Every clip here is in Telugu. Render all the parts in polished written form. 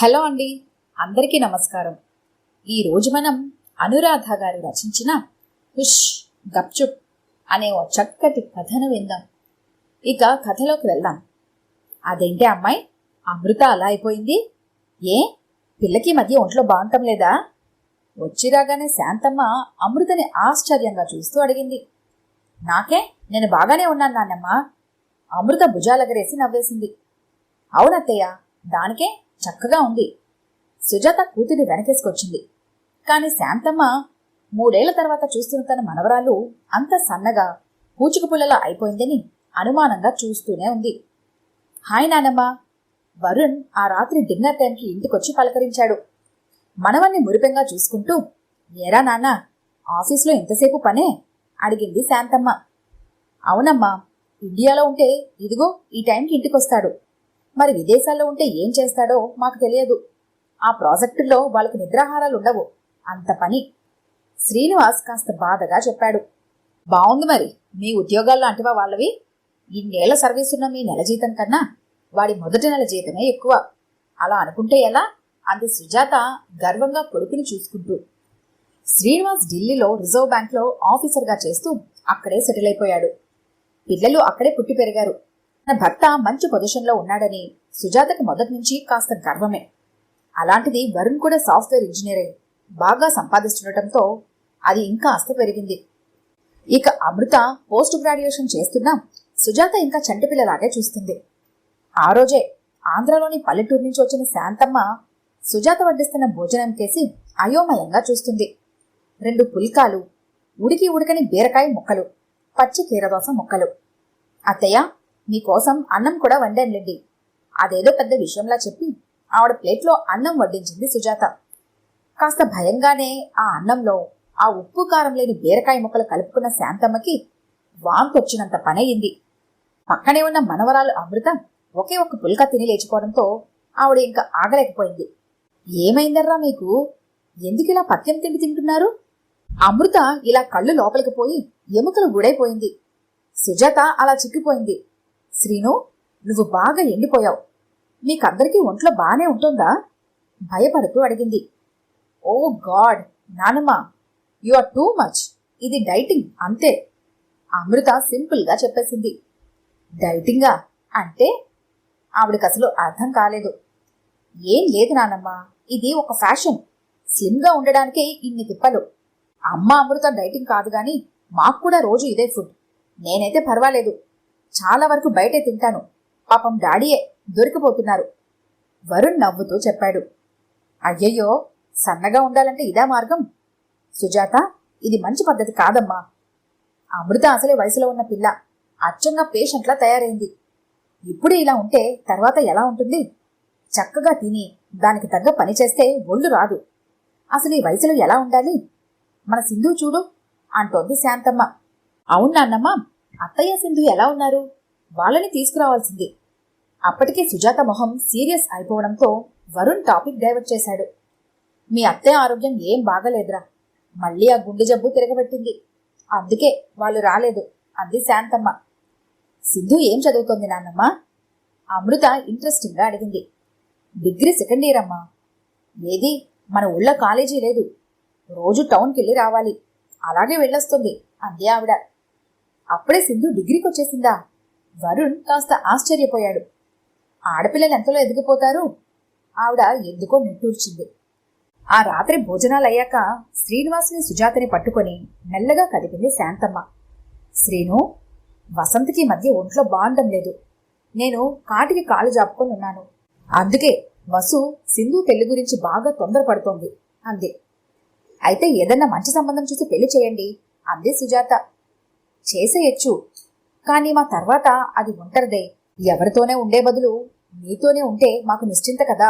హలో అండి, అందరికీ నమస్కారం. ఈరోజు మనం అనురాధ గారు రచించిన హుష్ గప్చుప్ అనే ఓ చక్కటి కథను విందాం. ఇక కథలోకి వెళ్దాం. అదేంటి అమ్మాయి, అమృత అలా అయిపోయింది? ఏ పిల్లకి మధ్య ఒంట్లో బాగుంటం లేదా? వచ్చిరాగానే శాంతమ్మ అమృతని ఆశ్చర్యంగా చూస్తూ అడిగింది. నాకే, నేను బాగానే ఉన్నాను నాన్నమ్మ. అమృత భుజాలగరేసి నవ్వేసింది. అవునత్తయ్య, దానికే చక్కగా ఉంది. సుజాత కూతురి వెనకేసుకొచ్చింది. కాని శాంతమ్మ 3 ఏళ్ల తర్వాత చూస్తున్న తన మనవరాలు అంత సన్నగా పూచుకుపుల్లలా అయిపోయిందని అనుమానంగా చూస్తూనే ఉంది. హాయ్ నానమ్మ. వరుణ్ ఆ రాత్రి డిన్నర్ టైంకి ఇంటికొచ్చి పలకరించాడు. మనవన్ని మురిపెంగా చూసుకుంటూ, ఏరా నాన్న, ఆఫీస్లో ఇంతసేపు పనే? అడిగింది శాంతమ్మ. అవునమ్మా, ఇండియాలో ఉంటే ఇదిగో ఈ టైంకి ఇంటికొస్తాడు. మరి విదేశాల్లో ఉంటే ఏం చేస్తాడో మాకు తెలియదు. ఆ ప్రాజెక్టుల్లో వాళ్ళకి నిద్రాహారాలుండవు, అంత పని. శ్రీనివాస్ కాస్త బాధగా చెప్పాడు. బావుంది, మరి మీ ఉద్యోగాల్లో అంటివా వాళ్ళవి? ఇన్నేళ్ల సర్వీసున్న మీ నెల జీతం కన్నా వాడి మొదటి నెల జీతమే ఎక్కువ. అలా అనుకుంటే ఎలా? అంది సుజాత గర్వంగా కొడుకుని చూసుకుంటూ. శ్రీనివాస్ ఢిల్లీలో రిజర్వ్ బ్యాంక్లో ఆఫీసర్గా చేస్తూ అక్కడే సెటిల్ అయిపోయాడు. పిల్లలు అక్కడే పుట్టి పెరిగారు. తన భర్త మంచి పొజిషన్లో ఉన్నాడని సుజాతకి మొదటి నుంచి కాస్త గర్వమే. అలాంటిది వరుణ్ కూడా సాఫ్ట్వేర్ ఇంజనీరే బాగా సంపాదిస్తుండటంతో అది ఇంకా ఆస్త పెరిగింది. ఇక అమృత పోస్ట్ గ్రాడ్యుయేషన్ చేస్తున్నా సుజాత ఇంకా చంటిపిల్లలాగే చూస్తుంది. ఆ రోజే ఆంధ్రలోని పల్లెటూరు నుంచి వచ్చిన శాంతమ్మ సుజాత వడ్డిస్తున్న భోజనం కేసి అయోమయంగా చూస్తుంది. 2 పుల్కాలు, ఉడకని బీరకాయ ముక్కలు, పచ్చి కీరదోస ముక్కలు. అత్తయ్య, మీకోసం అన్నం కూడా వండానులేండి. అదేదో పెద్ద విషయంలా చెప్పి ఆవిడ ప్లేట్లో అన్నం వడ్డించింది సుజాత. కాస్త భయంగానే ఆ అన్నంలో ఆ ఉప్పు కారం లేని బీరకాయ ముక్కలు కలుపుకున్న శాంతమ్మకి వాంతొచ్చినంత పనయింది. పక్కనే ఉన్న మనవరాలు అమృత ఒకే ఒక్క పుల్క తిని లేచిపోవడంతో ఆవిడ ఇంకా ఆగలేకపోయింది. ఏమైందర్రా మీకు? ఎందుకిలా పథ్యం తిండి తింటున్నారు? అమృత ఇలా కళ్ళు లోపలికి పోయి ఎముకలు గుడైపోయింది. సుజాత అలా చిక్కిపోయింది. శ్రీను, నువ్వు బాగా ఎండిపోయావు. మీకందరికీ ఒంట్లో బానే ఉంటుందా? భయపడుతూ అడిగింది. ఓ గాడ్ నానమ్మ, యు ఆర్ టూ మచ్. ఇది డైటింగ్ అంతే, అమృత సింపుల్గా చెప్పేసింది. డైటింగా అంటే? ఆవిడకి అసలు అర్థం కాలేదు. ఏం లేదు నానమ్మ, ఇది ఒక ఫ్యాషన్. స్లిమ్గా ఉండడానికే ఇన్ని తిప్పలు. అమ్మ అమృత డైటింగ్ కాదు గాని మాకు కూడా రోజు ఇదే ఫుడ్. నేనైతే పర్వాలేదు, చాలా వరకు బయటే తింటాను. పాపం డాడీయే దొరికిపోతున్నారు, వరుణ్ నవ్వుతూ చెప్పాడు. అయ్యయ్యో, సన్నగా ఉండాలంటే ఇదా మార్గం? సుజాత, ఇది మంచి పద్ధతి కాదమ్మా. అమృత అసలే వయసులో ఉన్న పిల్ల, అచ్చంగా పేషెంట్లా తయారైంది. ఇప్పుడు ఇలా ఉంటే తర్వాత ఎలా ఉంటుంది? చక్కగా తిని దానికి తగ్గ పని చేస్తే ఒళ్ళు రాదు. అసలు ఈ వయసులో ఎలా ఉండాలి? మన సింధు చూడు అంటోంది శాంతమ్మ. అవునాన్నమ్మ, అత్తయ్య సింధు ఎలా ఉన్నారు? వాళ్ళని తీసుకురావాల్సింది. అప్పటికే సుజాత మొహం సీరియస్ అయిపోవడంతో వరుణ్ టాపిక్ డైవర్ట్ చేశాడు. మీ అత్తయ్య ఆరోగ్యం ఏం బాగలేదురా, మళ్ళీ ఆ గుండె జబ్బు తిరగబెట్టింది, అందుకే వాళ్ళు రాలేదు అంది శాంతమ్మ. సింధు ఏం చదువుతోంది నాన్నమ్మ? అమృత ఇంట్రెస్టింగ్గా అడిగింది. డిగ్రీ 2nd ఇయర్ అమ్మా. ఏది, మన ఊళ్ళో కాలేజీ లేదు, రోజు టౌన్కి వెళ్ళి రావాలి, అలాగే వెళ్ళొస్తుంది అంది ఆవిడ. అప్పుడే సింధు డిగ్రీకి వచ్చేసిందా? వరుణ్ కాస్త ఆశ్చర్యపోయాడు. ఆడపిల్లలు ఎంతలో ఎదిగిపోతారు? ఆవిడ ఎందుకో నిట్టూర్చింది. ఆ రాత్రి భోజనాలయ్యాక శ్రీనివాస్ని సుజాతని పట్టుకొని మెల్లగా కదిపింది శాంతమ్మ. శ్రీను, వసంత్కి మధ్య ఒంట్లో బాగుండం లేదు. నేను కాటికి కాలు జాపుకొని ఉన్నాను. అందుకే వసు సింధు పెళ్లి గురించి బాగా తొందరపడుతోంది అంది. అయితే ఏదన్నా మంచి సంబంధం చూసి పెళ్లి చేయండి అంది సుజాత. చేసేయచ్చు, కానీ మా తర్వాత అది ఒంటరిదే. ఎవరితోనే ఉండే బదులు మీతోనే ఉంటే మాకు నిశ్చింత కదా.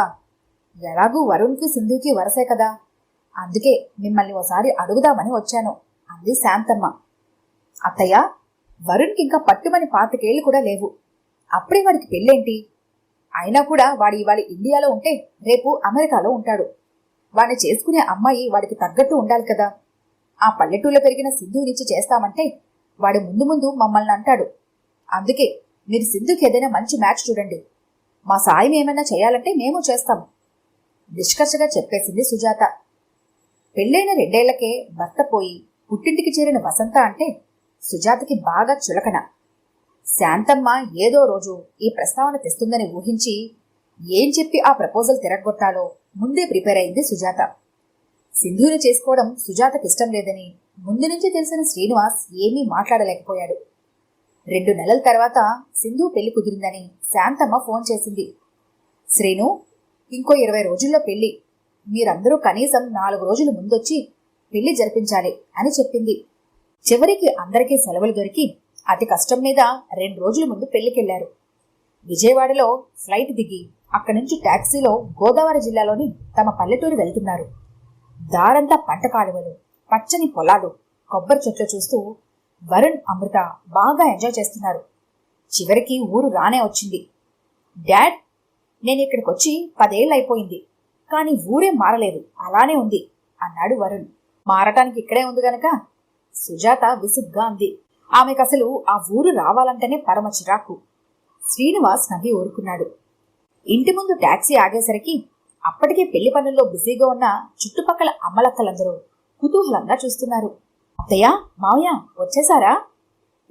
ఎలాగూ వరుణ్కి సింధుకి వరసే కదా, అందుకే మిమ్మల్ని ఓసారి అడుగుదామని వచ్చాను అంది శాంతమ్మ. అత్తయ్య, వరుణ్కి ఇంకా పట్టుమని 25 ఏళ్లు కూడా లేవు. అప్పుడే వాడికి పెళ్ళేంటి? అయినా కూడా వాడు ఇవాళ ఇండియాలో ఉంటే రేపు అమెరికాలో ఉంటాడు. వాడిని చేసుకునే అమ్మాయి వాడికి తగ్గట్టు ఉండాలి కదా. ఆ పల్లెటూళ్ళలో పెరిగిన సింధునిచ్చి చేస్తామంటే వాడు ముందు ముందు మమ్మల్ని అంటాడు. అందుకే మీరు సింధుకి ఏదైనా మంచి మ్యాచ్ చూడండి. మా సాయం ఏమైనా చేయాలంటే మేము చేస్తాము. నిష్కర్షగా చెప్పేసింది సుజాత. పెళ్ళైన 2 ఏళ్లకే భర్త పోయి పుట్టింటికి చేరిన వసంత అంటే సుజాతకి బాగా చులకన. శాంతమ్మ ఏదో రోజు ఈ ప్రస్తావన తెస్తుందని ఊహించి ఏం చెప్పి ఆ ప్రపోజల్ తిరగొట్టాలో ముందే ప్రిపేర్ అయింది సుజాత. సింధుని చేసుకోవడం సుజాతకిష్టం లేదని ముందు నుంచి తెలిసిన శ్రీనివాస్ ఏమీ మాట్లాడలేకపోయాడు. 2 నెలల తర్వాత సింధు పెళ్లి కుదిరిందని శాంతమ్మ ఫోన్ చేసింది. శ్రీను, ఇంకో 20 రోజుల్లో పెళ్లి, మీరందరూ కనీసం 4 రోజులు ముందొచ్చి పెళ్లి జరిపించాలి అని చెప్పింది. చివరికి అందరికీ సెలవులు దొరికి అతి కష్టం మీద 2 రోజుల ముందు పెళ్లికెళ్లారు. విజయవాడలో ఫ్లైట్ దిగి అక్కడి నుంచి టాక్సీలో గోదావరి జిల్లాలోని తమ పల్లెటూరు వెళ్తున్నారు. దారంతా పంట కాలువలు, పచ్చని పొలాలు, కొబ్బరి చెట్లు చూస్తూ వరుణ్, అమృత బాగా ఎంజాయ్ చేస్తున్నారు. చివరికి ఊరు రానే వచ్చింది. డాడ్, నేను ఇక్కడికొచ్చి 10 ఏళ్ళు అయిపోయింది, కానీ ఊరేం మారలేదు, అలానే ఉంది అన్నాడు వరుణ్. మారటానికి ఇక్కడే ఉంది గనక సుజాత విసుగ్గా అంది. ఆమెకసలు ఆ ఊరు రావాలంటేనే పరమ చిరాకు. శ్రీనివాస్ నవ్వి ఊరుకున్నాడు. ఇంటి ముందు టాక్సీ ఆగేసరికి అప్పటికే పెళ్లి పనుల్లో బిజీగా ఉన్న చుట్టుపక్కల అమ్మలక్కలందరూ కుతూహలంగా చూస్తున్నారు. అత్తయ్య, మావయ్య వచ్చేశారా?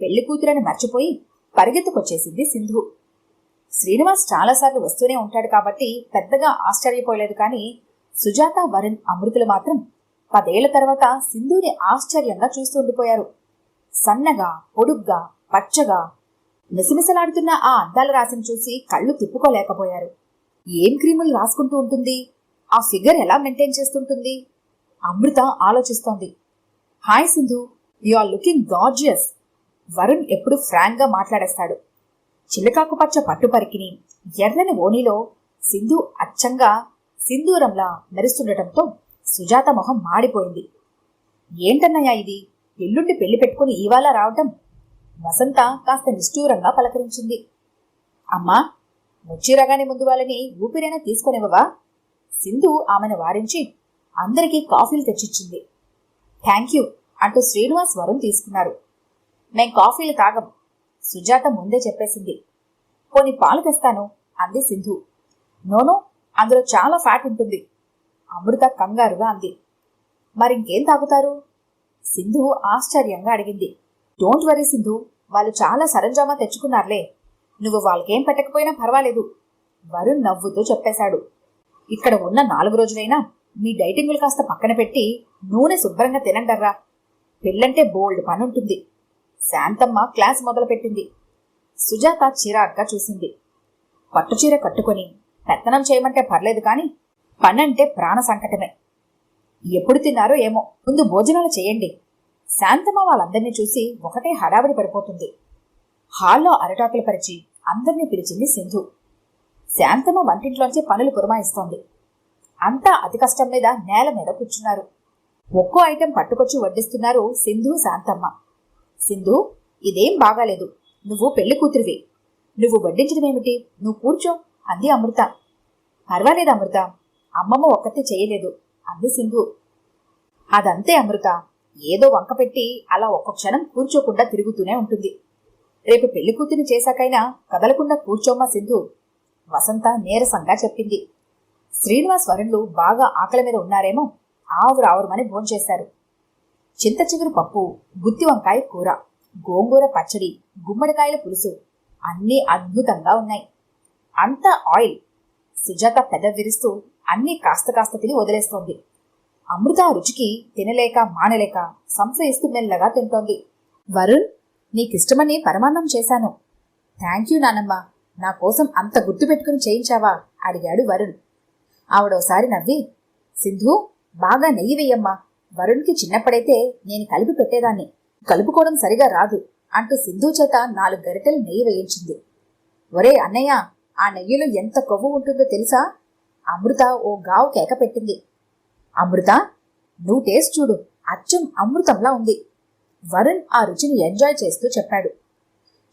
పెళ్లి కూతురని మర్చిపోయి పరిగెత్తుకొచ్చేసింది సింధు. శ్రీనివాస్ చాలాసార్లు వస్తూనే ఉంటాడు కాబట్టి పెద్దగా ఆశ్చర్యపోలేదు. కానీ సుజాత, వరుణ్, అమృతులు మాత్రం 10 ఏళ్ల తర్వాత సింధుని ఆశ్చర్యంగా చూస్తూ ఉండిపోయారు. సన్నగా, పొడుగ్గా, పచ్చగా మిసమిసలాడుతున్న ఆ అద్దాల రాశిని చూసి కళ్ళు తిప్పుకోలేకపోయారు. ఏం క్రీములు రాసుకుంటూ ఉంటుంది? ఆ ఫిగర్ ఎలా మెయింటైన్ చేస్తుంటుంది? అమృత ఆలోచిస్తోంది. Hi Sindhu, you are looking gorgeous. Varun ఎప్పుడు ఫ్రాంక్ గా మాట్లాడేస్తాడు. చిలకాకు పచ్చ పట్టుపరికిని, ఎర్రని ఓణిలో సింధు అచ్చంగా సింధూరంలా మెరుస్తుండటంతో సుజాత మొహం మాడిపోయింది. ఏంటన్నయ్యా ఇది, ఎల్లుండి పెళ్లి పెట్టుకుని ఇవాళ రావటం? వసంత కాస్త నిష్ఠూరంగా పలకరించింది. అమ్మా, వచ్చి రగానే ముందు వాళ్ళని ఊపిరైనా తీసుకొనివ్వవా? సింధు ఆమెను వారించి అందరికీ కాఫీలు తెచ్చిచ్చింది. థ్యాంక్ యూ అంటూ శ్రీనివాస్, వరుణ్ తీసుకున్నారు. మేం కాఫీలు తాగం, సుజాత ముందే చెప్పేసింది. పోనీ పాలు తెస్తాను అంది సింధు. నోనో, అందులో చాలా ఫ్యాట్ ఉంటుంది, అమృత కంగారుగా అంది. మరింకేం తాగుతారు? సింధు ఆశ్చర్యంగా అడిగింది. డోంట్ వరీ సింధు, వాళ్ళు చాలా సరంజామా తెచ్చుకున్నారులే, నువ్వు వాళ్ళకేం పెట్టకపోయినా పర్వాలేదు, వరుణ్ నవ్వుతూ చెప్పేశాడు. ఇక్కడ ఉన్న 4 రోజులైనా మీ డైటింగులు కాస్త పక్కన పెట్టి నూనె శుభ్రంగా తినండర్రా, పెళ్ళంటే బోల్డ్ పనుంటుంది. శాంతమ్మ క్లాస్ మొదలుపెట్టింది. సుజాత చిరాగ్గా చూసింది. పట్టుచీర కట్టుకుని పెత్తనం చేయమంటే పర్లేదు, కానీ పనంటే ప్రాణ సంకటమే. ఎప్పుడు తిన్నారో ఏమో, ముందు భోజనాలు చేయండి. శాంతమ్మ వాళ్ళందరినీ చూసి ఒకటే హడావిడి పడిపోతుంది. హాల్లో అరటాకులు పరిచి అందరినీ పిలిచింది సింధు. శాంతమ్మ వంటింట్లోంచి పనులు పురమాయిస్తోంది. అంతా అతి కష్టం మీద నేల మీద కూర్చున్నారు. ఒక్కో ఐటెం పట్టుకొచ్చి వడ్డిస్తున్నారు సింధు, శాంతమ్మ. సింధు, ఇదేం బాగాలేదు, నువ్వు పెళ్లి కూతురివి, నువ్వు వడ్డించడమేమిటి, నువ్వు కూర్చో అంది అమృత. పర్వాలేదు అమృత, అమ్మమ్మ ఒక్కతే చేయలేదు అంది సింధు. అదంతే అమృత, ఏదో వంక పెట్టి అలా ఒక్క క్షణం కూర్చోకుండా తిరుగుతూనే ఉంటుంది. రేపు పెళ్లి కూతురిని చేశాకైనా కదలకుండా కూర్చోమ్మా సింధు, వసంత నీరసంగా చెప్పింది. శ్రీనివాస్, వరుణ్లు బాగా ఆకలి మీద ఉన్నారేమో ఆవురావురమని భోంచేశారు. చింత చిగురు పప్పు, గుత్తి వంకాయ కూర, గోంగూర పచ్చడి, గుమ్మడికాయల పులుసు అన్నీ అద్భుతంగా ఉన్నాయి. అంతా ఆయిల్. సుజాత పెద విరుస్తూ అన్నీ కాస్త కాస్త తిని వదిలేస్తోంది. అమృత రుచికి తినలేక మానలేక సంశయిస్తూ మెల్లగా తింటోంది. వరుణ్, నీకిష్టమని పరమాన్నం చేశాను. థ్యాంక్ యూ నానమ్మ, నా కోసం అంత గుర్తు పెట్టుకుని చేయించావా అడిగాడు వరుణ్. ఆవిడోసారి నవ్వి, సింధు, బాగా నెయ్యి వెయ్యమ్మా, వరుణ్కి చిన్నప్పుడైతే నేను కలిపి పెట్టేదాన్ని, కలుపుకోవడం సరిగా రాదు అంటూ సింధు చేత 4 గరిటెలు నెయ్యి వేయించింది. ఒరే అన్నయ్య, ఆ నెయ్యిలో ఎంత కొవ్వు ఉంటుందో తెలుసా? అమృత ఓ గావు కేక పెట్టింది. అమృత, నువ్వు టేస్ట్ చూడు, అచ్చం అమృతంలా ఉంది, వరుణ్ ఆ రుచిని ఎంజాయ్ చేస్తూ చెప్పాడు.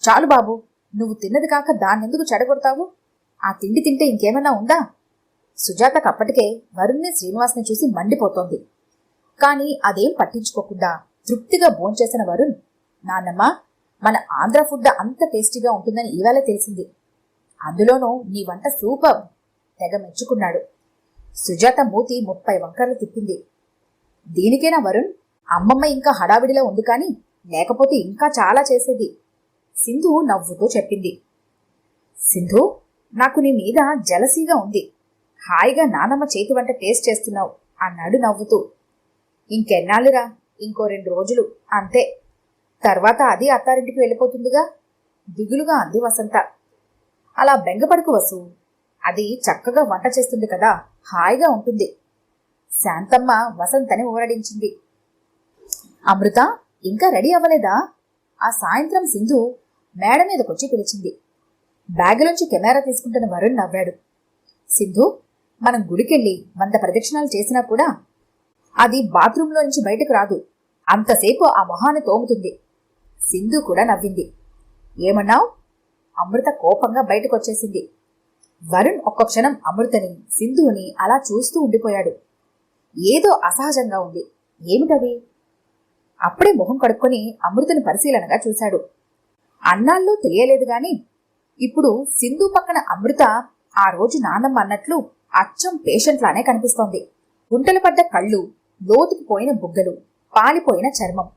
చాలు బాబు, నువ్వు తిన్నది కాక దాన్నెందుకు చెడగొడతావు? ఆ తిండి తింటే ఇంకేమైనా ఉందా? సుజాతకు అప్పటికే వరుణ్ని, శ్రీనివాస్ని చూసి మండిపోతోంది. కానీ అదేం పట్టించుకోకుండా తృప్తిగా భోంచేసిన వరుణ్, నాన్నమ్మ, మన ఆంధ్ర ఫుడ్ అంత టేస్టీగా ఉంటుందని ఇవాళ తెలిసింది, అందులోనూ నీ వంట సూపర్, తెగ మెచ్చుకున్నాడు. సుజాత మూతి 30 వంకర్లు తిప్పింది. దీనికేనా వరుణ్? అమ్మమ్మ ఇంకా హడావిడిలో ఉంది కాని లేకపోతే ఇంకా చాలా చేసేది సింధు నవ్వుతూ చెప్పింది. సింధు, నాకు నీ మీద జలసీగా ఉంది. హాయిగా నానమ్మ చేతి వంట టేస్ట్ చేస్తున్నావు అన్నాడు నవ్వుతూ. ఇంకెన్నాళ్ళురా, ఇంకో 2 రోజులు అంతే. తర్వాత అది అత్తారింటికి వెళ్ళిపోతుందిగా దిగులుగా అంది వసంత. అలా బెంగపడుకు వసు, అది చక్కగా వంట చేస్తుంది కదా, హాయిగా ఉంటుంది. శాంతమ్మ వసంతని ఊరడించింది. అమృత ఇంకా రెడీ అవ్వలేదా? ఆ సాయంత్రం సింధు మేడ మీదకొచ్చి పిలిచింది. బ్యాగులోంచి కెమెరా తీసుకుంటున్న వరుణ్ నవ్వాడు. సింధు, మనం గుడికెళ్ళి 100 ప్రదక్షిణాలు చేసినా కూడా అది బాత్రూంలో నుంచి బయటకు రాదు. అంతసేపు ఆ మొహాన్ని తోముతుంది. సింధు కూడా నవ్వింది. ఏమన్నావు? అమృత కోపంగా బయటకొచ్చేసింది. వరుణ్ ఒక్క క్షణం అమృతని, సింధుని అలా చూస్తూ ఉండిపోయాడు. ఏదో అసహజంగా ఉంది. ఏమిటది? అప్పుడే మొహం కడుక్కొని అమృతని పరిశీలనగా చూశాడు. అన్నాళ్ళు తెలియలేదు గాని ఇప్పుడు సింధు పక్కన అమృత ఆ రోజు నాన్నమ్మ అన్నట్లు అచ్చం పేషెంట్లానే కనిపిస్తోంది. గుంటలు పడ్డ కళ్ళు, లోతుకుపోయిన బుగ్గలు, పాలిపోయిన చర్మం,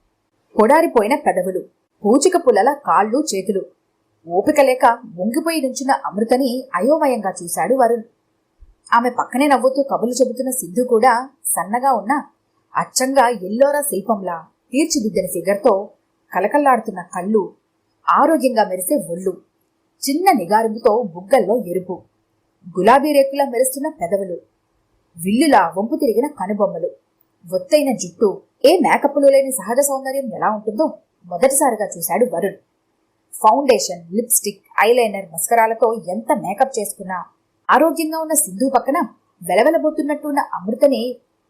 పొడారిపోయిన పెదవులు, పూచిక పుల్లల కాళ్ళు చేతులు. ఓపిక లేక వంగిపోయి నుంచిన అమృతని అయోమయంగా చూశాడు వరుణ్. ఆమె పక్కనే నవ్వుతూ కబులు చెబుతున్న సింధు కూడా సన్నగా ఉన్న అచ్చంగా ఎల్లోరా శిల్పంలా తీర్చిదిద్దిన ఫిగర్తో, కలకల్లాడుతున్న కళ్ళు, ఆరోగ్యంగా మెరిసే ఒళ్ళు, చిన్న నిగారింపుతో బుగ్గల్లో ఎరుపు, గులాబీ రేకులా మెరుస్తున్న పెదవులు, విల్లులా వంపు తిరిగిన కనుబొమ్మలు, ఒత్తైన జుట్టు, ఏ మేకప్లు లేని సహజ సౌందర్యం ఎలా ఉంటుందో మొదటిసారిగా చూశాడు వరుణ్. ఫౌండేషన్, లిప్స్టిక్, ఐలైనర్, మస్కరాలతో ఎంత మేకప్ చేసుకున్నా ఆరోగ్యంగా ఉన్న సింధు పక్కన వెలవెలబోతున్నట్టున్న అమృతని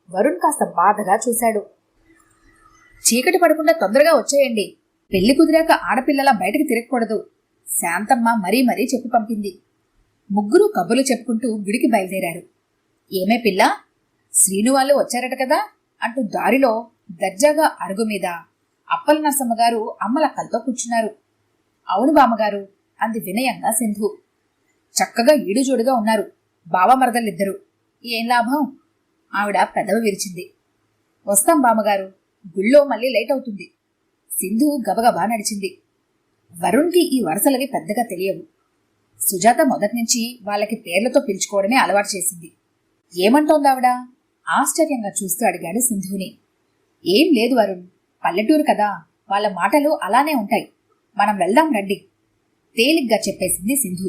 వరుణ్ కాస్త బాధగా చూశాడు. చీకటి పడకుండా తొందరగా వచ్చేయండి, పెళ్లి కుదిరాక ఆడపిల్లలా బయటకు తిరగకూడదు శాంతమ్మ మరీ మరీ చెప్పి పంపింది. ముగ్గురు కబుర్లు చెప్పుకుంటూ గుడికి బయలుదేరారు. ఏమే పిల్ల, శ్రీను వాళ్ళు వచ్చారట కదా అంటూ దారిలో దర్జాగా అరుగు మీద అప్పల నరసమ్మగారు అమ్మలక్కలతో కూర్చున్నారు. అవును బామ్మగారు అంది వినయంగా సింధు. చక్కగా ఈడుజోడుగా ఉన్నారు బావమరదలిద్దరూ. ఏం లాభం? ఆవిడ పెదవి విరిచింది. వస్తాం బామ్మగారు, గుళ్ళో మళ్ళీ లేట్ అవుతుంది. సింధు గబగబా నడిచింది. వరుణ్కి ఈ వరసలవి పెద్దగా తెలియవు. సుజాత మొదట్నుంచి వాళ్ళకి పేర్లతో పిలుచుకోవడమే అలవాటు చేసింది. ఏమంటోందావిడ? ఆశ్చర్యంగా చూస్తూ అడిగాడు సింధుని. ఏం లేదు వరుణ్, పల్లెటూరు కదా, వాళ్ళ మాటలు అలానే ఉంటాయి. మనం వెళ్దాం రండి తేలిగ్గా చెప్పేసింది సింధు.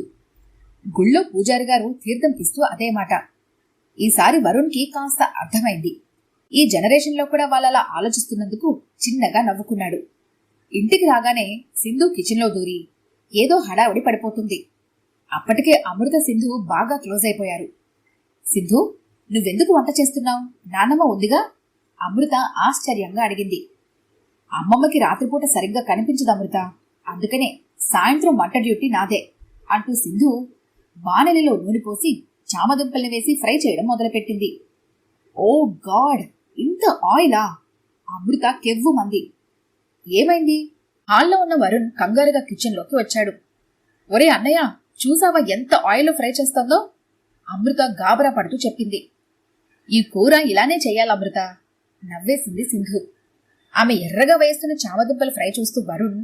గుళ్ళో పూజారి గారు తీర్థం ఇస్తూ అదే మాట. ఈసారి వరుణ్కి కాస్త అర్థమైంది. ఈ జనరేషన్లో కూడా వాళ్ళలా ఆలోచిస్తున్నందుకు చిన్నగా నవ్వుకున్నాడు. ఇంటికి రాగానే సింధు కిచెన్లో దూరి ఏదో హడావుడి పడిపోతుంది. అప్పటికే అమృత సింధు బాగా క్లోజ్ అయిపోయారు. సింధు, నువ్వెందుకు వంట చేస్తున్నావు? నానమ్మ ఉందిగా? అమృత ఆశ్చర్యంగా అడిగింది. అమ్మమ్మకి రాత్రిపూట సరిగ్గా కనిపించదు అమృత, అందుకనే సాయంత్రం వంట డ్యూటీ నాదే అంటూ సింధు బాణలిలో నూనె పోసి చామదుంపల్ని వేసి ఫ్రై చేయడం మొదలుపెట్టింది. ఓ గాడ్, ఇంత ఆయిలా? అమృత కెవ్వు మంది. ఏమైంది? హాల్లో ఉన్న వరుణ్ కంగారుగా కిచెన్లోకి వచ్చాడు. ఒరే అన్నయ్య, చూసావా ఎంత ఆయిల్లో ఫ్రై చేస్తుందో? అమృత గాబరా పడుతూ చెప్పింది. ఈ కూర ఇలానే చెయ్యాలి అమృత, నవ్వేసింది సింధు. ఆమె ఎర్రగా వేస్తున్న చామదుంపలు ఫ్రై చూస్తూ వరుణ్,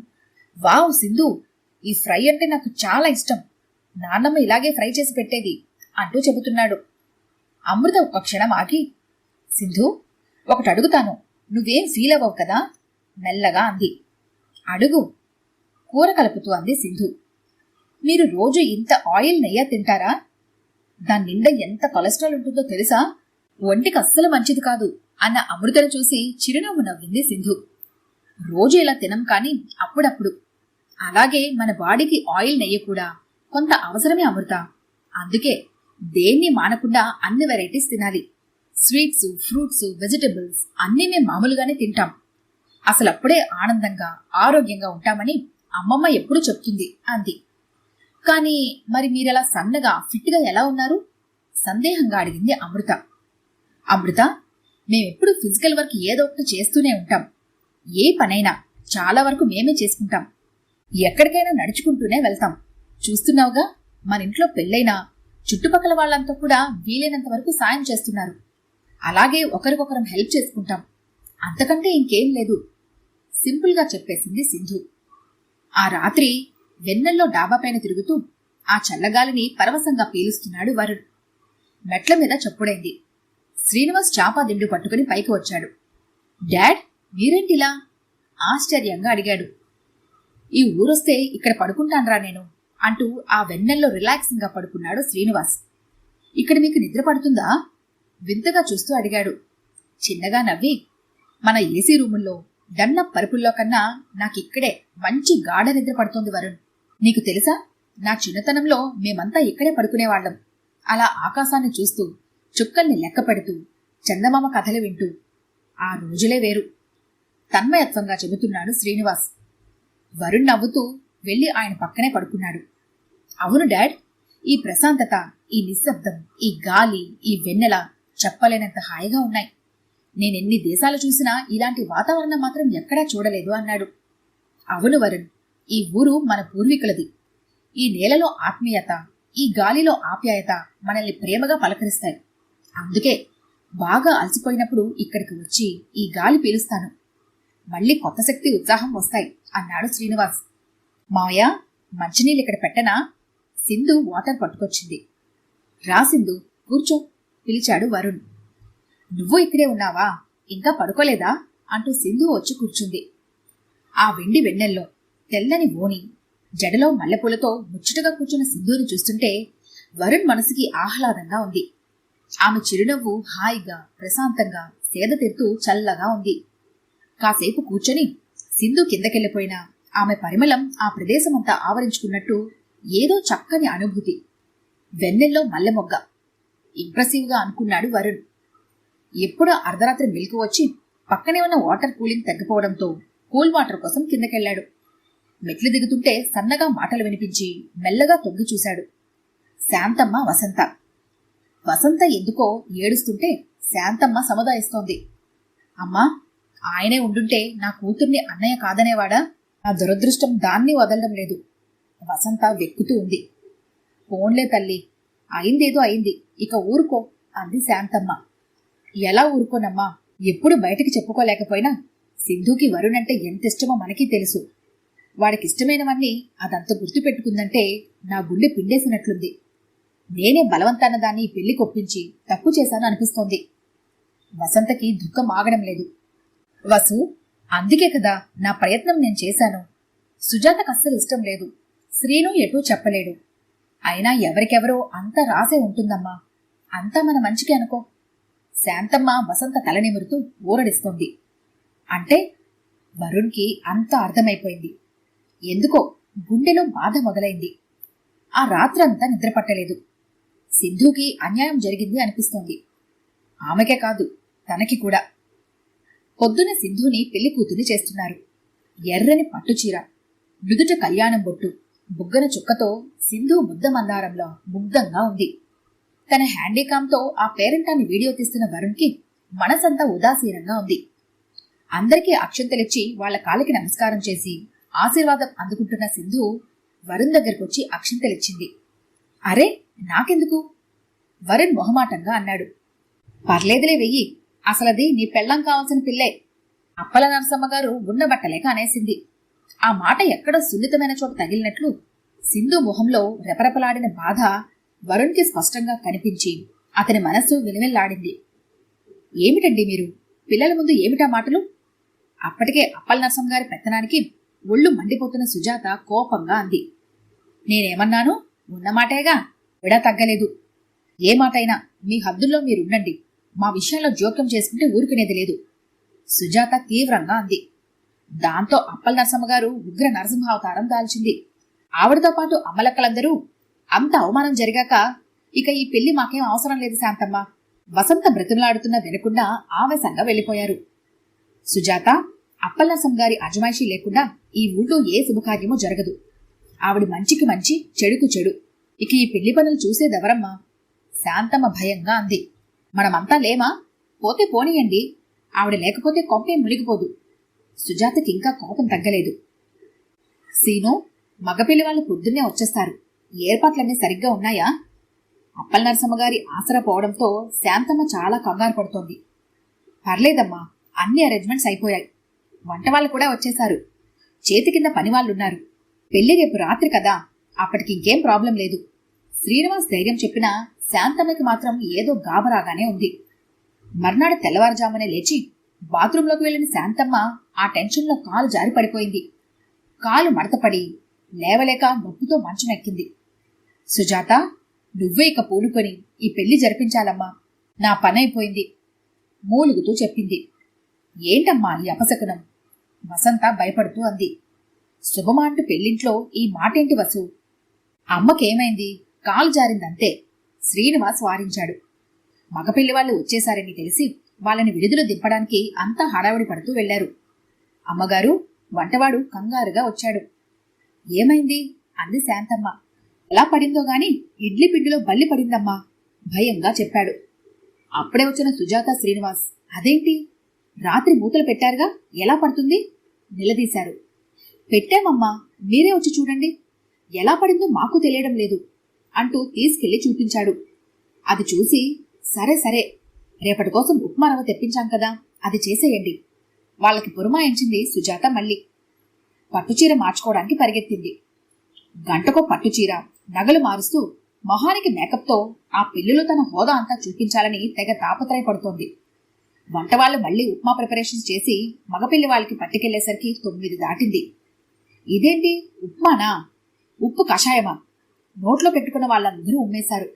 వావ్ సింధు, ఈ ఫ్రై అంటే నాకు చాలా ఇష్టం, నాన్నమ్మ ఇలాగే ఫ్రై చేసి పెట్టేది అంటూ చెబుతున్నాడు. అమృత ఒక క్షణం ఆగి, సింధు ఒకటి అడుగుతాను, నువ్వేం ఫీల్ అవ్వవు కదా మెల్లగా అంది. అడుగు కూర కలుపుతూ అంది సింధు. మీరు రోజు ఇంత ఆయిల్ నెయ్యి తింటారా? దాని నిండా ఎంత కొలెస్ట్రాల్ ఉంటుందో తెలుసా? ఒంటికి అస్సలు మంచిది కాదు అన్న అమృతను చూసి చిరునవ్వు నవ్వింది సింధు. రోజు ఇలా తినం కాని అప్పుడప్పుడు. అలాగే మన బాడీకి ఆయిల్ నెయ్యి కూడా కొంత అవసరమే అమృత. అందుకే దేన్ని మానకుండా అన్ని వెరైటీస్ తినాలి. స్వీట్స్, ఫ్రూట్స్, వెజిటబుల్స్ అన్నీ మేము మామూలుగానే తింటాం. అసలప్పుడే ఆనందంగా ఆరోగ్యంగా ఉంటామని అమ్మమ్మ ఎప్పుడూ చెప్తుంది అంది. కానీ మరి మీరలా సన్నగా ఫిట్గా ఎలా ఉన్నారు? సందేహంగా అడిగింది అమృత. అమృత, మేమెప్పుడు ఫిజికల్ వర్క్ ఏదో ఒకటి చేస్తూనే ఉంటాం. ఏ పనైనా చాలా వరకు మేమే చేసుకుంటాం. ఎక్కడికైనా నడుచుకుంటూనే వెళ్తాం. చూస్తున్నావుగా, మన ఇంట్లో పెళ్ళైనా చుట్టుపక్కల వాళ్ళంతా కూడా వీలైనంత వరకు సాయం చేస్తున్నారు. అలాగే ఒకరికొకరం హెల్ప్ చేసుకుంటాం. అంతకంటే ఇంకేం లేదు సింపుల్గా చెప్పేసింది సింధు. ఆ రాత్రి వెన్నెల్లో డాబాపైన తిరుగుతూ ఆ చల్లగాలిని పరవశంగా పీలుస్తున్నాడు వరుణ్. మెట్ల మీద చప్పుడైంది. శ్రీనివాస్ చాపా దిండు పట్టుకుని పైకి వచ్చాడు. డాడ్, మీరేంటిలా? ఆశ్చర్యంగా అడిగాడు. ఈ ఊరొస్తే ఇక్కడ పడుకుంటాన్రా నేను అంటూ ఆ వెన్నెల్లో రిలాక్సింగ్ గా పడుకున్నాడు శ్రీనివాస్. ఇక్కడ మీకు నిద్ర పడుతుందా? వింతగా చూస్తూ అడిగాడు. చిన్నగా నవ్వి, మన ఏసీ రూముల్లో డన్నప్ పరుపుల్లో కన్నా నాకిక్కడే మంచి గాఢ నిద్ర పడుతోంది వరుణ్. నీకు తెలుసా, నా చిన్నతనంలో మేమంతా ఇక్కడే పడుకునేవాళ్లం. అలా ఆకాశాన్ని చూస్తూ చుక్కల్ని లెక్క పెడుతూ చందమామ కథలు వింటూ. ఆ రోజులే వేరు తన్మయత్వంగా చెబుతున్నాడు శ్రీనివాస్. వరుణ్ నవ్వుతూ వెళ్లి ఆయన పక్కనే పడుకున్నాడు. అవును డాడ్, ఈ ప్రశాంతత, ఈ నిశ్శబ్దం, ఈ గాలి, ఈ వెన్నెల చెప్పలేనంత హాయిగా ఉన్నాయి. నేనెన్ని దేశాలు చూసినా ఇలాంటి వాతావరణం మాత్రం ఎక్కడా చూడలేదు అన్నాడు. అవును వరుణ్, ఈ ఊరు మన పూర్వీకులది. ఈ నేలలో ఆత్మీయత, ఈ గాలిలో ఆప్యాయత మనల్ని ప్రేమగా పలకరిస్తాయి. అందుకే బాగా అలసిపోయినప్పుడు ఇక్కడికి వచ్చి ఈ గాలి పీలుస్తాను. మళ్ళీ కొత్త శక్తి, ఉత్సాహం వస్తాయి అన్నాడు శ్రీనివాస్. మావయ్య, మంచినీళ్ళు ఇక్కడ పెట్టనా? సింధు వాటర్ పట్టుకొచ్చింది. రా సింధు, కూర్చో పిలిచాడు వరుణ్. నువ్వు ఇక్కడే ఉన్నావా? ఇంకా పడుకోలేదా అంటూ సింధు వచ్చి కూర్చుంది. ఆ వెండి వెన్నెల్లో తెల్లని ఓని జడలో మల్లెపూలతో ముచ్చటగా కూర్చున్న సింధుని చూస్తుంటే వరుణ్ మనసుకి ఆహ్లాదంగా ఉంది. ఆమె చిరునవ్వు హాయిగా, ప్రశాంతంగా, సేద తీరుతూ చల్లగా ఉంది. కాసేపు కూర్చొని సింధు కిందకెళ్ళిపోయినా ఆమె పరిమళం ఆ ప్రదేశమంతా ఆవరించుకున్నట్టు ఏదో చక్కని అనుభూతి. వెన్నెల్లో మల్లెమొగ్గ. ఇంప్రెసివ్గా అనుకున్నాడు వరుణ్. ఎప్పుడో అర్ధరాత్రి మెలకు వచ్చి పక్కనే ఉన్న వాటర్ కూలింగ్ తగ్గిపోవడంతో కూల్ వాటర్ కోసం కిందకెళ్లాడు. మెట్లు దిగుతుంటే సన్నగా మాటలు వినిపించి మెల్లగా తొంగి చూశాడు. శాంతమ్మ, వసంత. వసంత ఎందుకో ఏడుస్తుంటే శాంతమ్మ సముదాయిస్తోంది. అమ్మా, ఆయనే ఉండుంటే నా కూతుర్ని అన్నయ్య కాదనేవాడా? నా దురదృష్టం దాన్ని వదలడం లేదు. వసంత వెక్కుతూ ఉంది. పోన్లే తల్లి, అయిందేదో అయింది, ఇక ఊరుకో అంది శాంతమ్మ. ఎలా ఊరుకోనమ్మా? ఎప్పుడు బయటికి చెప్పుకోలేకపోయినా సింధుకి వరుణ్ అంటే ఎంతిష్టమో మనకీ తెలుసు. వాడికిష్టమైనవన్నీ అదంత గుర్తుపెట్టుకుందంటే నా గుండె పిండేసినట్లుంది. నేనే బలవంతాన దాన్ని పెళ్లి కొప్పించి తప్పు చేశాను అనిపిస్తోంది. వసంతకి దుఃఖం ఆగడం లేదు. వసు, అందుకే కదా నా ప్రయత్నం నేను చేశాను. సుజాతకు అస్సలు ఇష్టం లేదు. శ్రీను ఎటూ చెప్పలేడు. అయినా ఎవరికెవరో అంతా రాసే ఉంటుందమ్మా. అంతా మన మంచికి అనుకో. శాంతమ్మ వసంత తలనిమురుతూ ఊరడిస్తోంది. అంటే వరుణ్కి అంతా అర్థమైపోయింది. ఎందుకో గుండెలో బాధ మొదలైంది. ఆ రాత్రంతా నిద్రపట్టలేదు. సింధుకి అన్యాయం జరిగింది అనిపిస్తోంది. ఆమెకే కాదు, తనకి కూడా. పొద్దున సింధుని పెళ్లి కూతుర్ని చేస్తున్నారు. ఎర్రని పట్టుచీర, నుదుట కళ్యాణం బొట్టు, బుగ్గన చుక్కతో సింధు ముద్ద మందారంలో ముగ్ధంగా ఉంది. తన హ్యాండీకామ్తో ఆ పేరెంటాన్ని వీడియో తీస్తున్న వరుణ్కి మనసంతా ఉదాసీనంగా ఉంది. అందరికీ అక్షంతలిచ్చి వాళ్ల కాలికి నమస్కారం చేసి ఆశీర్వాదం అందుకుంటున్న సింధు వరుణ్ దగ్గరకొచ్చి అక్షంతలిచ్చింది. అరే, నాకెందుకు? వరుణ్ మొహమాటంగా అన్నాడు. పర్లేదులే, వెయ్యి. అసలది నీ పెళ్ళం కావాల్సిన పిల్లే. అప్పల నరసమ్మగారు ఉండబట్టలేక అనేసింది. ఆ మాట ఎక్కడో సున్నితమైన చోట తగిలినట్లు సింధు మొహంలో రెపరెపలాడిన బాధ వరుణ్కి స్పష్టంగా కనిపించి అతని మనస్సు విలువెల్లాడింది. ఏమిటండి మీరు? పిల్లల ముందు ఏమిటా మాటలు? అప్పటికే అప్పల నరసమ్మ గారి పెత్తనానికి ఒళ్ళు మండిపోతున్న సుజాత కోపంగా అంది. నేనేమన్నాను? ఉన్నమాటేగా, విడా తగ్గలేదు. ఏ మాటైనా మీ హద్దుల్లో మీరుండండి. మా విషయంలో జోక్యం చేసుకుంటే ఊరుకునేది లేదు, సుజాత తీవ్రంగా అంది. దాంతో అప్పల నరసమ్మగారు ఉగ్ర నరసింహావతారం దాల్చింది. ఆవిడతో పాటు అమ్మలక్కలందరూ అంత అవమానం జరిగాక ఇక ఈ పెళ్లి మాకేం అవసరం లేదు శాంతమ్మ. వసంత బ్రతిమలాడుతున్న వినకుండా ఆవేశంగా వెళ్లిపోయారు. సుజాత, అప్పల నరసమ్మ గారి అజమాయిషీ లేకుండా ఈ ఊళ్ళో ఏ శుభకార్యమూ జరగదు. ఆవిడ మంచికి మంచి, చెడుకు చెడు. ఇక ఈ పెళ్లి పనులు చూసేదెవరమ్మా? శాంతమ్మ భయంగా అంది. మనమంతా లేమా? పోతే పోనీయండి. ఆవిడ లేకపోతే కొంపే మునిగిపోదు. సుజాతకి ఇంకా కోపం తగ్గలేదు. సీను, మగపిల్లి వాళ్ళు పొద్దున్నే వచ్చేస్తారు. ఏర్పాట్లన్నీ సరిగ్గా ఉన్నాయా? అప్పల నరసమ్మ గారి ఆసరా పోవడంతో శాంతమ్మ చాలా కంగారు పడుతోంది. పర్లేదమ్మా, అన్ని అరేంజ్మెంట్స్ అయిపోయాయి. వంట వాళ్ళు కూడా వచ్చేశారు. చేతి కింద పనివాళ్లున్నారు. పెళ్లి రేపు రాత్రి కదా, అప్పటికి ఇంకేం ప్రాబ్లం లేదు. శ్రీనివాస్ ధైర్యం చెప్పినా శాంతమ్మకి మాత్రం ఏదో గాబరాగానే ఉంది. మర్నాడు తెల్లవారుజామునే లేచి బాత్రూంలోకి వెళ్లిన శాంతమ్మ ఆ టెన్షన్లో కాలు జారి పడిపోయింది. కాలు మడతపడి లేవలేక నొప్పితో మంచమెక్కింది. సుజాత, నువ్వే ఇక పూనుకొని ఈ పెళ్లి జరిపించాలమ్మా, నా పనైపోయింది మూలుగుతూ చెప్పింది. ఏంటమ్మా ఈ అపశకునం? వసంత భయపడుతూ అంది. శుభమా అంటూ పెళ్లింట్లో ఈ మాటేంటి వసు? అమ్మకేమైంది? కాలు జారిందంతే, శ్రీనివాస్ వారించాడు. మగపిల్లి వాళ్ళు వచ్చేశారని తెలిసి వాళ్ళని విడుదల దింపడానికి అంతా హడావిడి పడుతూ వెళ్లారు. అమ్మగారు, వంటవాడు కంగారుగా వచ్చాడు. ఏమైంది అంది శాంతమ్మ. ఎలా పడిందో గాని ఇడ్లీ పిండిలో బల్లి పడిందమ్మా, భయంగా చెప్పాడు. అప్పుడే వచ్చిన సుజాత, శ్రీనివాస్ అదేంటి రాత్రి మూతలు పెట్టారుగా, ఎలా పడుతుంది నిలదీశారు. పెట్టామమ్మా, మీరే వచ్చి చూడండి, ఎలా పడిందో మాకు తెలియడం లేదు అంటూ తీసుకెళ్లి చూపించాడు. అది చూసి సరే సరే, రేపటి కోసం ఉప్మా రవ్వ తెప్పించాం కదా, అది చేసేయండి వాళ్ళకి పురమాయించింది సుజాత. మళ్ళీ పట్టుచీర మార్చుకోవడానికి పరిగెత్తింది. గంటకో పట్టుచీర, నగలు మారుస్తూ మొహానికి మేకప్తో ఆ పెళ్లిలో తన హోదా అంతా చూపించాలని తెగ తాపత్రయపడుతోంది. వంటవాళ్లు మళ్లీ ఉప్మా ప్రిపరేషన్స్ చేసి మగపిల్లి వాళ్ళకి పట్టుకెళ్లేసరికి 9 దాటింది. ఇదేంటి ఉప్మానా, ఉప్పు కషాయమా? నోట్లో పెట్టుకున్న వాళ్ళందరూ ఉమ్మేశారు.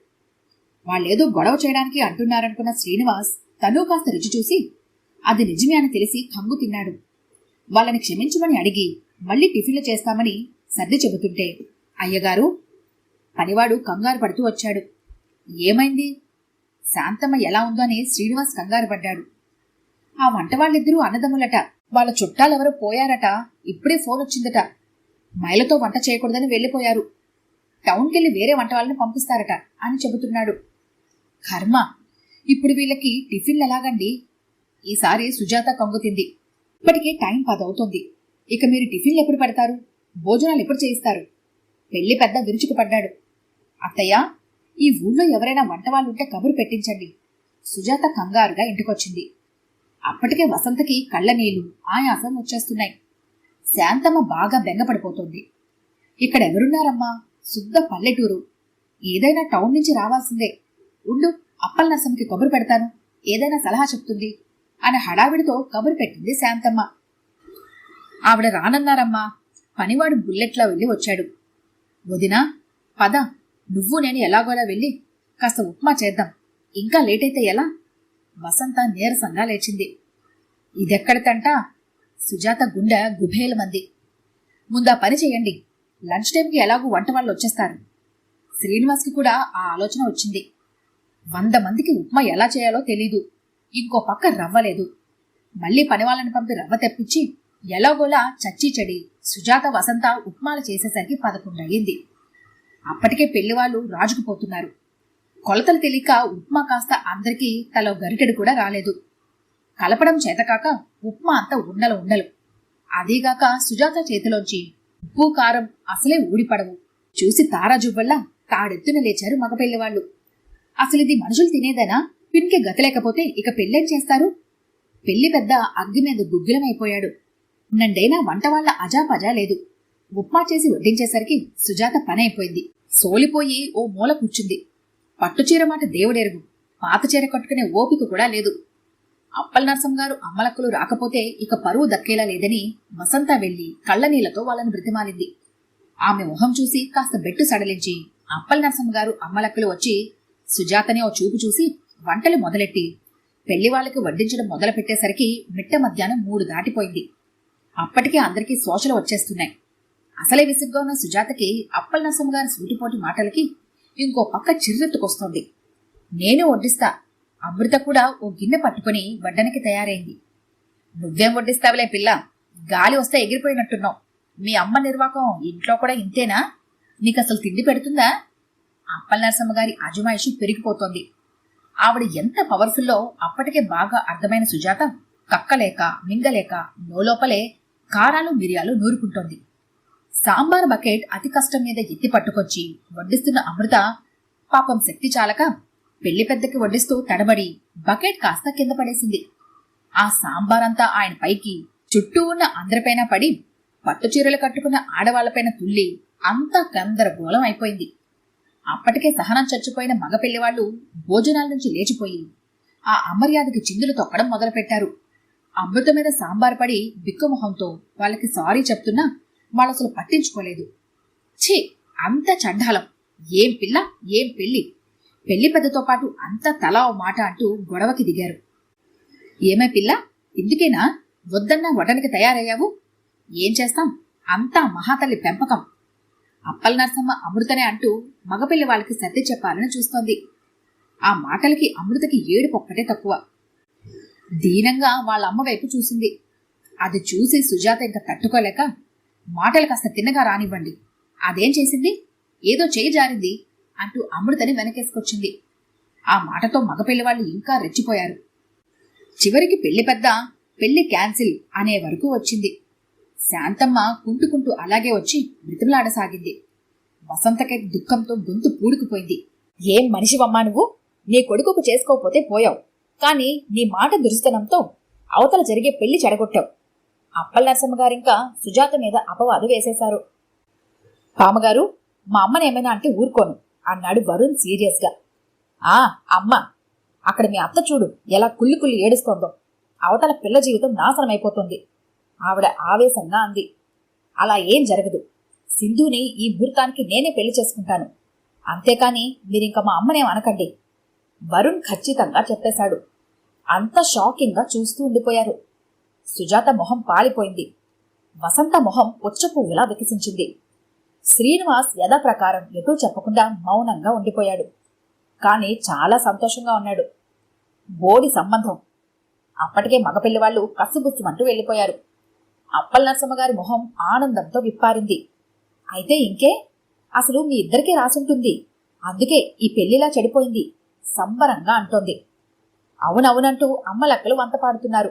వాళ్ళేదో గొడవ చేయడానికి అంటున్నారనుకున్న శ్రీనివాస్ తను కాస్త రుచి చూసి అది నిజమే అని తెలిసి కంగు తిన్నాడు. వాళ్ళని క్షమించమని అడిగి మళ్లీ టిఫిన్లు చేస్తామని సర్ది చెబుతుంటే, అయ్యగారు పనివాడు కంగారు పడుతూ వచ్చాడు. ఏమైంది? శాంతమ్మ ఎలా ఉందో అని శ్రీనివాస్ కంగారు పడ్డాడు. ఆ వంట వాళ్ళిద్దరూ అన్నదమ్ములట, వాళ్ళ చుట్టాలెవరో పోయారట, ఇప్పుడే ఫోన్ వచ్చిందట. మైలతో వంట చేయకూడదని వెళ్లిపోయారు, టౌన్కెళ్లి వేరే వంట వాళ్ళని పంపిస్తారట అని చెబుతున్నాడు. కర్మ, ఇప్పుడు వీళ్ళకి టిఫిన్లు ఎలాగండి? ఈసారి సుజాత కంగుతింది. ఇప్పటికే టైం 10 అవుతుంది. ఇక మీరు టిఫిన్లు ఎప్పుడు పెడతారు? భోజనాలు ఎప్పుడు చేయిస్తారు? పెళ్లి పెద్ద విరుచుకు పడ్డాడు. అత్తయ్య, ఈ ఊళ్ళో ఎవరైనా వంటవాళ్ళుంటే కబురు పెట్టించండి. సుజాత కంగారుగా ఇంటికొచ్చింది. అప్పటికే వసంతకి కళ్ళ నీళ్లు, ఆయాసం వచ్చేస్తున్నాయి. శాంతమ్మ బాగా బెంగపడిపోతోంది. ఇక్కడెవరున్నారమ్మా, శుద్ధ పల్లెటూరు, ఏదైనా టౌన్ నుంచి రావాల్సిందే. ఉండు, అప్పల నరసమ్మకి కబురు పెడతాను, ఏదైనా సలహా చెప్తుంది అని హడావిడితో కబురు పెట్టింది శాంతమ్మ. ఆవిడ రానన్నారమ్మా, పనివాడు బుల్లెట్లా వెళ్ళి వచ్చాడు. వదినా, పద, నువ్వు నేను ఎలాగోలా వెళ్ళి కాస్త ఉప్మా చేద్దాం, ఇంకా లేట్ అయితే ఎలా? వసంత నీరసంగా లేచింది. ఇదెక్కడితంట? సుజాత గుండె గుభేలమంది. ముందా పని చెయ్యండి, లంచ్ టైంకి ఎలాగూ వంట వాళ్ళు వచ్చేస్తారు. శ్రీనివాస్కి కూడా ఆ ఆలోచన వచ్చింది. 100 మందికి ఉప్మా ఎలా చేయాలో తెలీదు, ఇంకో పక్క రవ్వలేదు. మళ్లీ పనివాళ్ళని పంపి రవ్వ తెప్పించి ఎలాగోలా చచ్చి చెడి సుజాత, వసంత ఉప్మాలు చేసేసరికి 11 అయ్యింది. అప్పటికే పెళ్లివాళ్లు రాజుకుపోతున్నారు. కొలతలు తెలియక ఉప్మా కాస్త అందరికీ తలో గరిటెడు కూడా రాలేదు. కలపడం చేతకాక ఉప్మా అంతా ఉండలు ఉండలు. అదీగాక సుజాత చేతిలోంచి ఉప్పు కారం అసలే ఊడిపడవు. చూసి తారాజువ్వల్లా తాడెత్తున లేచారు మగపెళ్లివాళ్లు. అసలిది మనుషులు తినేదేనా? పిన్కి గతి లేకపోతే ఇక పెళ్ళేం చేస్తారు? పెళ్లి పెద్ద అగ్గి మీద గుగ్గిలమైపోయాడు. నండైనా వంటవాళ్ల అజాపజా లేదు. ఉప్మా చేసి వడ్డించేసరికి సుజాత పనైపోయింది. సోలిపోయి ఓ మూల కూర్చుంది. పట్టుచీర మాట దేవుడెరుగు, పాత చీర కట్టుకునే ఓపిక కూడా లేదు. అప్పల నరసమ్మ గారు అమ్మలక్కలు రాకపోతే ఇక పరువు దక్కేలా లేదని వసంత వెళ్లి కళ్ళనీళ్లతో వాళ్ళని బ్రతిమాలింది. ఆమె మొహం చూసి కాస్త బెట్టు సడలించి అప్పల నరసమ్మ గారు అమ్మలక్కలు వచ్చి సుజాతని ఓ చూపు చూసి వంటలు మొదలెట్టి పెళ్లి వాళ్ళకి వడ్డించడం మొదలు పెట్టేసరికి మిట్ట మధ్యాహ్నం 3 దాటిపోయింది. అప్పటికే అందరికీ శోషలు వచ్చేస్తున్నాయి. అసలే విసుగ్గా ఉన్న సుజాతకి అప్పల నరసమ్మ గారి సూటిపోటి మాటలకి ఇంకో పక్క చిర్రెత్తుకొస్తోంది. నేను వడ్డిస్తా, అమృత కూడా ఓ గిన్నె పట్టుకుని వడ్డనికి తయారైంది. నువ్వేం వడ్డిస్తావులే పిల్ల, గాలి వస్తే ఎగిరిపోయినట్టున్నావు. మీ అమ్మ నిర్వాకం ఇంట్లో కూడా ఇంతేనా? నీకసలు తిండి పెడుతుందా? అప్పల నరసమ్మ గారి అజమాయిషి పెరిగిపోతోంది. ఆవిడ ఎంత పవర్ఫుల్లో అప్పటికే బాగా అర్థమైన సుజాత కక్కలేక మింగలేక నోలోపలే కారాలు మిరియాలు నూరుకుంటోంది. సాంబార్ బకెట్ అతి కష్టం మీద ఎత్తి పట్టుకొచ్చి వడ్డిస్తున్న అమృత పాపం శక్తి చాలక పెళ్లి పెద్దకి వడ్డిస్తూ తడబడి బకెట్ కాస్త కింద పడేసింది. ఆ సాంబారంతా ఆయన పైకి, చుట్టూ ఉన్న అందరిపైన పడి పట్టుచీరలు కట్టుకున్న ఆడవాళ్లపైన తుల్లి అంతా గందరగోళం అయిపోయింది. అప్పటికే సహనం చచ్చిపోయిన మగ పెళ్లివాళ్లు భోజనాల నుంచి లేచిపోయి ఆ అమర్యాదకి చిందులు తొక్కడం మొదలుపెట్టారు. అమృత మీద సాంబార్ పడి బిక్కుమొహంతో వాళ్ళకి సారీ చెప్తున్నా వాళ్ళసలు పట్టించుకోలేదు. ఛీ, అంత చండాలం! ఏం పిల్ల, ఏం పెళ్లి! పెళ్లి పెద్దతో పాటు అంతా తలా ఓ మాట అంటూ గొడవకి దిగారు. ఏమే పిల్ల, ఇందుకేనా వద్దన్నా వడ్డనికి తయారయ్యావు? ఏం చేస్తాం, అంతా మహాతల్లి పెంపకం. అప్పల నరసమ్మ అమృతనే అంటూ మగపిల్లి వాళ్ళకి సర్ది చెప్పాలని చూస్తోంది. ఆ మాటలకి అమృతకి ఏడుపొక్కటే తక్కువ. దీనంగా వాళ్ళ అమ్మ వైపు చూసింది. అది చూసి సుజాత ఇంకా తట్టుకోలేక, మాటలు కాస్త తిన్నగా రానివ్వండి, అదేం చేసింది, ఏదో చేయి జారింది అంటూ అమృతని వెనకేసుకొచ్చింది. ఆ మాటతో మగపిల్లి వాళ్ళు ఇంకా రెచ్చిపోయారు. చివరికి పెళ్లి పెద్ద పెళ్లి క్యాన్సిల్ అనే వరకు వచ్చింది. శాంతమ్మ కుంటుకుంటూ అలాగే వచ్చి మృతులాడసాగింది. వసంతకి దుఃఖంతో గొంతు పూడుకుపోయింది. ఏం మనిషివమ్మా నువ్వు! నీ కొడుకుకు చేసుకోకపోతే పోయావు, కానీ నీ మాట దురుస్తనంతో అవతల జరిగే పెళ్లి చెడగొట్టావు. అప్పల నరసమ్మ గారింకా సుజాత మీద అపవాదు వేసేశారు. పామగారు, మా అమ్మనేమైనా అంటే ఊరుకోను అన్నాడు వరుణ్ సీరియస్గా. అమ్మ, అక్కడ మీ అత్త చూడు ఎలా కుళ్ళి కుళ్ళి ఏడుస్తోందో. అవతల పిల్ల జీవితం నాశనమైపోతుంది ఆవిడ ఆవేశంగా అంది. అలా ఏం జరగదు. సింధుని ఈ ముహూర్తానికి నేనే పెళ్లి చేసుకుంటాను. అంతేకాని మీరింక మా అమ్మనేం అనకండి వరుణ్ ఖచ్చితంగా చెప్పేశాడు. అంత షాకింగ్గా చూస్తూ ఉండిపోయారు. సుజాత మొహం పాలిపోయింది. వసంత మొహం పుచ్చపువ్వులా వికసించింది. శ్రీనివాస్ యథాప్రకారం ఎటూ చెప్పకుండా మౌనంగా ఉండిపోయాడు. కానీ చాలా సంతోషంగా ఉన్నాడు. బోడి సంబంధం. అప్పటికే మగపిల్లివాళ్లు కసుబుచ్చుమంటూ వెళ్ళిపోయారు. అప్పల నరసమ్మగారి మొహం ఆనందంతో విప్పారింది. అయితే ఇంకే, అసలు మీ ఇద్దరికీ రాసుంటుంది, అందుకే ఈ పెళ్లిలా చెడిపోయింది సంబరంగా అంటోంది. అవునవునంటూ అమ్మలక్కలు వంత పాడుతున్నారు.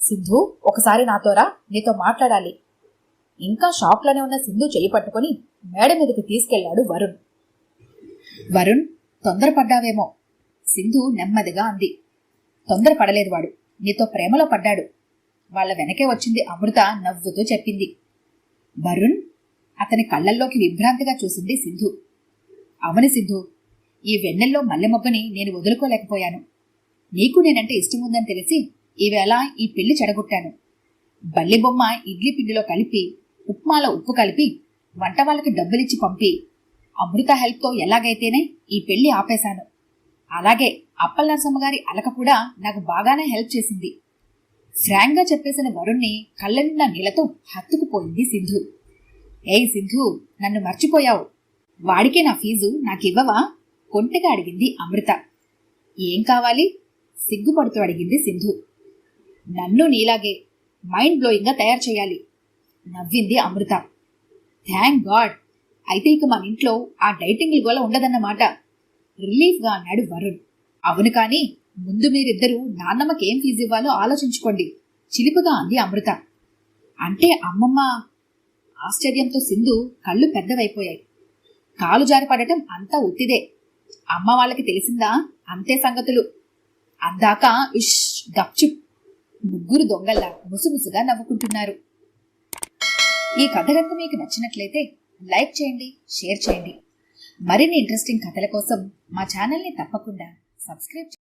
సింధు, ఒకసారి నాతోరా, నీతో మాట్లాడాలి. ఇంకా షాక్లోనే ఉన్న సింధు చెయ్యి పట్టుకుని మేడ మీదకి తీసుకెళ్లాడు వరుణ్. వరుణ్, తొందరపడ్డావేమో, సింధు నెమ్మదిగా అంది. తొందరపడలేదు, వాడు నీతో ప్రేమలో పడ్డాడు. వాళ్ళ వెనకే వచ్చింది అమృత నవ్వుతూ చెప్పింది. వరుణ్, అతని కళ్లల్లోకి విభ్రాంతిగా చూసింది సింధు. అవును సింధు, ఈ వెన్నెల్లో మల్లెమొగ్గని నేను వదులుకోలేకపోయాను. నీకు నేనంటే ఇష్టం ఉందని తెలిసి ఈవేళ ఈ పెళ్లి చెడగొట్టాను. బల్లి బొమ్మ ఇడ్లీ పిండిలో కలిపి, ఉప్మాలో ఉప్పు కలిపి, వంట వాళ్ళకి డబ్బులిచ్చి పంపి, అమృత హెల్ప్తో ఎలాగైతేనే ఈ పెళ్లి ఆపేశాను. అలాగే అప్పల నరసమ్మగారి అలక కూడా నాకు బాగానే హెల్ప్ చేసింది. ఫ్రాంక్గా చెప్పేసిన వరుణ్ణి కళ్ళ నిండా నీళ్లతో హత్తుకుపోయింది సింధు. ఏయ్ సింధు, నన్ను మర్చిపోయావు. వాడికే నా ఫీజు నాకివ్వవా? కొంటెగా అడిగింది అమృత. ఏం కావాలి? సిగ్గుపడుతూ అడిగింది సింధు. నన్ను నీలాగే మైండ్ బ్లోయింగ్గా తయారు చేయాలి నవ్వింది అమృత. థ్యాంక్ గాడ్, అయితే ఇక మన ఇంట్లో ఆ డైటింగ్ గోల ఉండదన్నమాట రిలీఫ్గా అన్నాడు వరుణ్. అవును, కానీ ముందు మీరిద్దరూ నాన్నమ్మకేం ఫీజు ఇవ్వాలో ఆలోచించుకోండి చిలిపిగా అంది అమృత. అంటే అమ్మమ్మ? ఆశ్చర్యంతో సింధు కళ్ళు పెద్దవైపోయాయి. కాలు జారి పడటం అంతా ఉత్తిదే. అమ్మ వాళ్ళకి తెలిసిందా అంతే సంగతులు. అందాక ఇష్ గప్చుప్. ముగ్గురు దొంగల్లా ముసుముసుగా నవ్వుకుంటున్నారు. ఈ కథ కనుక మీకు నచ్చినట్లయితే లైక్ చేయండి, షేర్ చేయండి. మరిన్ని ఇంట్రెస్టింగ్ కథల కోసం మా ఛానల్ని తప్పకుండా సబ్స్క్రైబ్